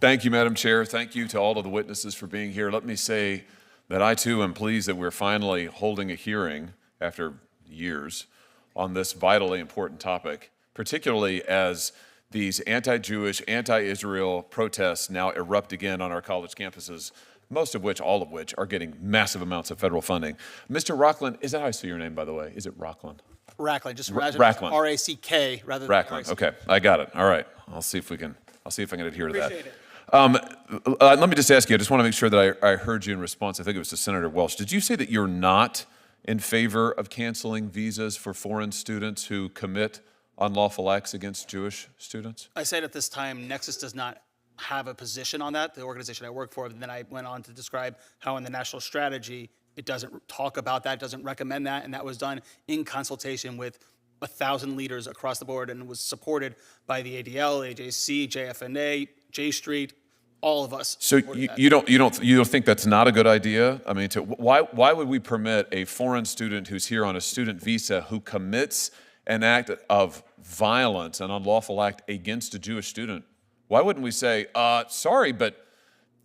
Thank you, Madam Chair. Thank you to all of the witnesses for being here. Let me say that I, too, am pleased that we're finally holding a hearing after years on this vitally important topic, particularly as these anti-Jewish, anti-Israel protests now erupt again on our college campuses, most of which, all of which, are getting massive amounts of federal funding. Mr. Rockland, is that how I say your name, by the way? Is it Rockland? Rackland, just imagine Rackland. R-A-C-K rather than Rackland. Okay, I got it. All right. I'll see if I can adhere to that. Appreciate it. Let me just ask you, I just want to make sure that I heard you in response. I think it was to Senator Welch. Did you say that you're not in favor of canceling visas for foreign students who commit unlawful acts against Jewish students? I said at this time, Nexus does not have a position on that, the organization I work for. And then I went on to describe how in the national strategy, it doesn't talk about that, doesn't recommend that, and that was done in consultation with 1,000 leaders across the board and was supported by the ADL, AJC, JFNA, J Street, all of us. So you don't think that's not a good idea? I mean, why would we permit a foreign student who's here on a student visa who commits an act of violence, an unlawful act against a Jewish student? Why wouldn't we say, sorry, but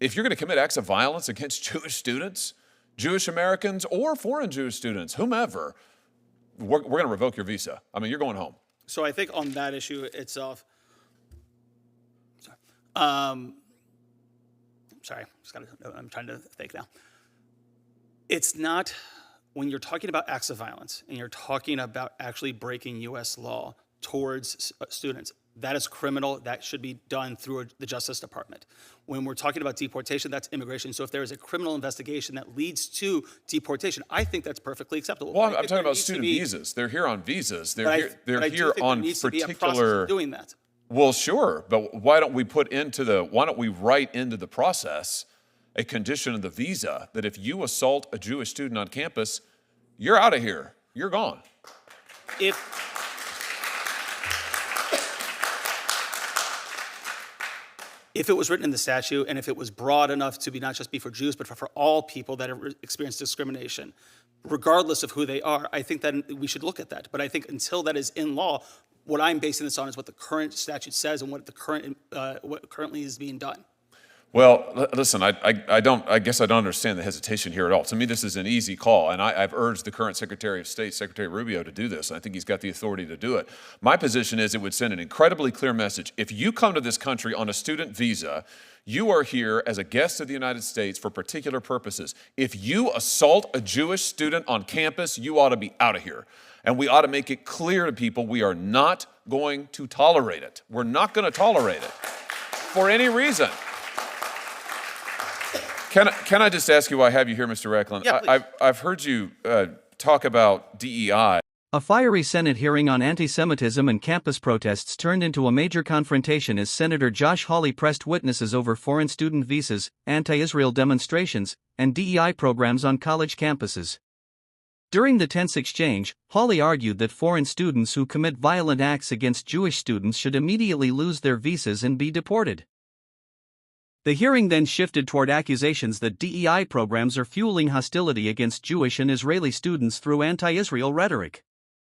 if you're going to commit acts of violence against Jewish students, Jewish Americans or foreign Jewish students, whomever, we're going to revoke your visa. I mean, you're going home. So I think on that issue itself, I'm trying to think now. It's not, when you're talking about acts of violence and you're talking about actually breaking U.S. law towards students, that is criminal. That should be done through the Justice Department. When we're talking about deportation, that's immigration. So if there is a criminal investigation that leads to deportation, I think that's perfectly acceptable. Well, I'm talking about student visas. They're here on visas. They're here on particular. Doing that. Well, sure, but why don't we write into the process a condition of the visa that if you assault a Jewish student on campus, you're out of here. You're gone. If it was written in the statute and if it was broad enough to be not just be for Jews, but for all people that have experienced discrimination, regardless of who they are, I think that we should look at that. But I think until that is in law, what I'm basing this on is what the current statute says and what currently is being done. Well, listen, I guess I don't understand the hesitation here at all. To me, this is an easy call, and I've urged the current Secretary of State, Secretary Rubio, to do this. I think he's got the authority to do it. My position is it would send an incredibly clear message. If you come to this country on a student visa, you are here as a guest of the United States for particular purposes. If you assault a Jewish student on campus, you ought to be out of here. And we ought to make it clear to people we are not going to tolerate it. We're not going to tolerate it for any reason. Can I just ask you why I have you here, Mr. Rackland? Yeah, I've heard you talk about DEI. A fiery Senate hearing on anti-Semitism and campus protests turned into a major confrontation as Senator Josh Hawley pressed witnesses over foreign student visas, anti-Israel demonstrations, and DEI programs on college campuses. During the tense exchange, Hawley argued that foreign students who commit violent acts against Jewish students should immediately lose their visas and be deported. The hearing then shifted toward accusations that DEI programs are fueling hostility against Jewish and Israeli students through anti-Israel rhetoric.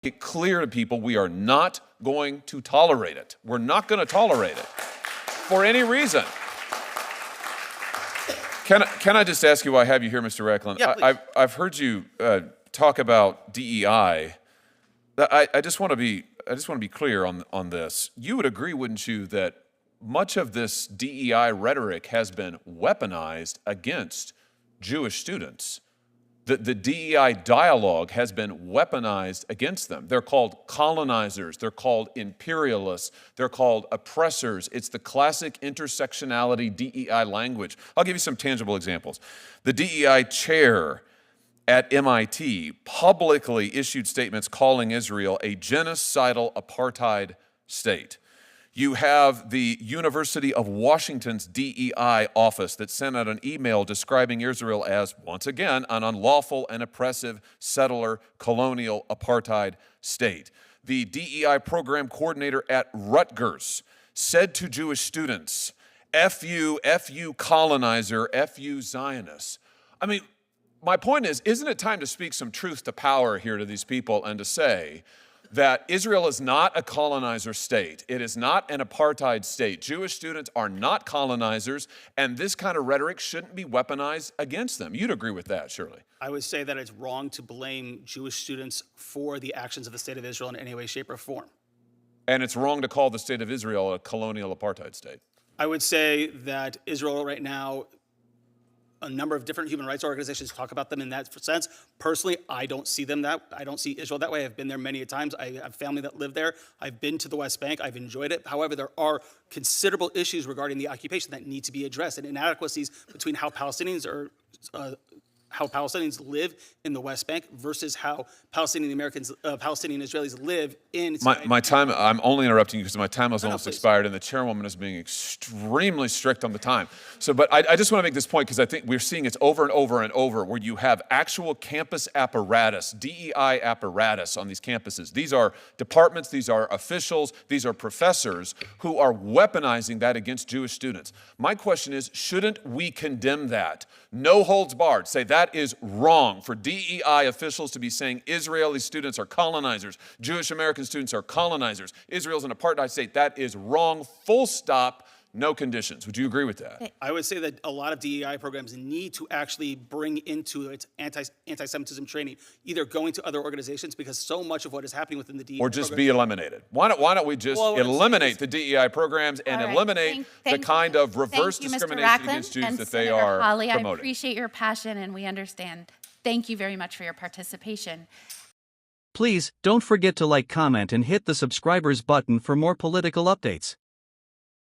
Make it clear to people we are not going to tolerate it. We're not going to tolerate it for any reason. Can I just ask you why I have you here, Mr. Rackland? Yeah, I've heard you talk about DEI. I just want to be clear on this. You would agree, wouldn't you, that much of this DEI rhetoric has been weaponized against Jewish students? The DEI dialogue has been weaponized against them. They're called colonizers. They're called imperialists. They're called oppressors. It's the classic intersectionality DEI language. I'll give you some tangible examples. The DEI chair at MIT publicly issued statements calling Israel a genocidal apartheid state. You have the University of Washington's DEI office that sent out an email describing Israel as, once again, an unlawful and oppressive settler colonial apartheid state. The DEI program coordinator at Rutgers said to Jewish students, F you colonizer, F you Zionists. I mean, my point is, isn't it time to speak some truth to power here to these people and to say that Israel is not a colonizer state. It is not an apartheid state. Jewish students are not colonizers, and this kind of rhetoric shouldn't be weaponized against them. You'd agree with that, surely. I would say that it's wrong to blame Jewish students for the actions of the state of Israel in any way, shape, or form. And it's wrong to call the state of Israel a colonial apartheid state. I would say that Israel right now, a number of different human rights organizations talk about them in that sense. Personally, I don't see Israel that way. I've been there many times. I have family that live there. I've been to the West Bank. I've enjoyed it. However, there are considerable issues regarding the occupation that need to be addressed, and inadequacies between how Palestinians live in the West Bank versus how Palestinian Israelis live in. My time, I'm only interrupting you because my time has almost please. expired, and the chairwoman is being extremely strict on the time. So, but I just want to make this point because I think we're seeing it over and over and over where you have actual campus apparatus, DEI apparatus on these campuses. These are departments, these are officials, these are professors who are weaponizing that against Jewish students. My question is, shouldn't we condemn that? No holds barred. Say that is wrong for DEI officials to be saying Israeli students are colonizers, Jewish American students are colonizers, Israel's an apartheid state. That is wrong, full stop, no conditions. Would you agree with that? I would say that a lot of DEI programs need to actually bring into its anti-Semitism training, either going to other organizations, because so much of what is happening within the DEI Or just be eliminated. Why don't we just eliminate the DEI programs and eliminate the kind of reverse discrimination against Jews that they are Hawley, promoting? I appreciate your passion, and we understand. Thank you very much for your participation. Please, don't forget to like, comment, and hit the subscribers button for more political updates.